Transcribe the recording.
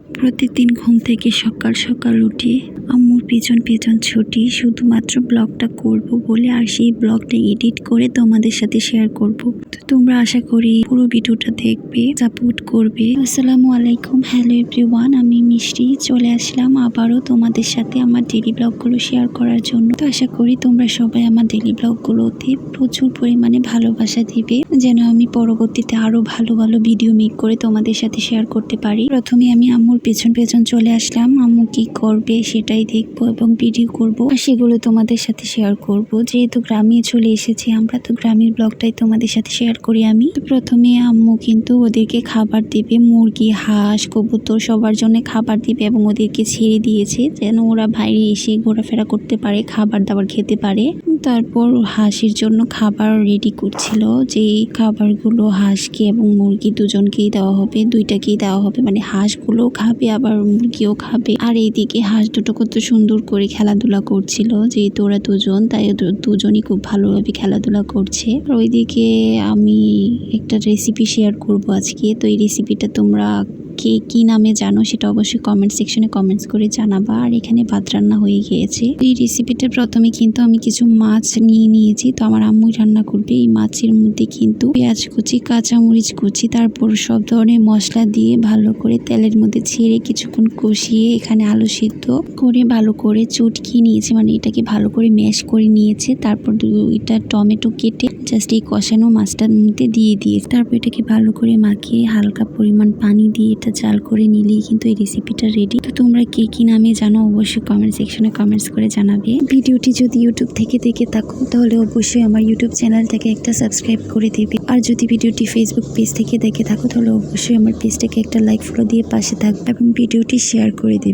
প্রতিদিন ঘুম থেকে সকাল সকাল উঠে আম্মুর পেছন পেছন ছুটি শুধুমাত্র ব্লগটা করব বলে, আর সেই ব্লগটা এডিট করে তোমাদের সাথে শেয়ার করব। তো তোমরা আশা করি পুরো ভিডিওটা দেখবে, সাপোর্ট করবে। আসসালামু আলাইকুম, হ্যালো এভরিওয়ান, আমি মিষ্টি চলে আসলাম আবারও তোমাদের সাথে আমার ডেইলি ব্লগগুলো শেয়ার করার জন্য। তো আশা করি তোমরা সবাই আমার ডেইলি ব্লগগুলোতে প্রচুর পরিমাণে ভালোবাসা দিবে, যেন আমি পরবর্তীতে আরো ভালো ভালো ভিডিও মেক করে তোমাদের সাথে শেয়ার করতে পারি। প্রথমে আমি আম্মুর পেছন পেছন চলে আসলাম, আম্মু কি করবে সেটাই দেখবো এবং ভিডিও করব, আর সেগুলো তোমাদের সাথে শেয়ার করব। যেহেতু গ্রামে চলে এসেছি আমরা, তো গ্রামের ব্লগটাই তোমাদের সাথে শেয়ার করি আমি। তো প্রথমে আম্মু কিন্তু ওদেরকে খাবার দিবে, মুরগি, হাঁস, কবুতর সবার জন্য খাবার দিবে এবং ওদেরকে ছেড়ে দিয়েছে যেন ওরা বাইরে এসে ঘোরাফেরা করতে পারে, খাবার দাবার খেতে পারে। তারপর হাঁসের জন্য খাবার রেডি করছিল, যে খাবারগুলো হাঁসকে এবং মুরগি দুজনকেই দেওয়া হবে, দুইটাকেই দেওয়া হবে, মানে হাঁসগুলো খাবে আবার মুরগিও খাবে। আর এইদিকে হাঁস দুটো কত সুন্দর করে খেলাধুলা করছিল, যেহেতু ওরা দুজন, তাই দুজনই খুব ভালোভাবে খেলাধুলা করছে। আর ওইদিকে আমি একটা রেসিপি শেয়ার করব আজকে। তো এই রেসিপিটা তোমরা কে কি নামে জানো সেটা অবশ্যই কমেন্ট সেকশনে কমেন্টস করে জানাবা। আর এখানে ভাত রান্না হয়ে গিয়েছে। এই রেসিপিটা প্রথমে কিন্তু আমি কিছু মাছ নিয়ে নিয়েছি, তো আমার আম্মুই রান্না করবে। এই মাছের মধ্যে কিন্তু পেঁয়াজ কুচি, কাঁচামরিচ কুচি, তারপর সব ধরনের মশলা দিয়ে ভালো করে তেলের মধ্যে ছেড়ে কিছুক্ষণ কষিয়ে এখানে আলু সিদ্ধ করে ভালো করে চটকিয়ে নিয়েছে, মানে এটাকে ভালো করে ম্যাশ করে নিয়েছে। তারপর দুইটা টমেটো কেটে জাস্ট এই কষানো মাছটার মধ্যে দিয়ে দিয়েছে। তারপর এটাকে ভালো করে মাখিয়ে হালকা পরিমাণ পানি দিয়ে এটা জাল করে নিলেই কিন্তু এই রেসিপিটা রেডি। তো তোমরা কে কি নামে জানো অবশ্যই কমেন্ট সেকশনে কমেন্টস করে জানাবে। ভিডিওটি যদি ইউটিউব থেকে দেখে থাকো তাহলে অবশ্যই আমার ইউটিউব চ্যানেলটাকে একটা সাবস্ক্রাইব করে দেবে। আর যদি ভিডিওটি ফেসবুক পেজ থেকে দেখে থাকো তাহলে অবশ্যই আমার পেজটাকে একটা লাইক ফলো দিয়ে পাশে থাকবে এবং ভিডিওটি শেয়ার করে দেবে।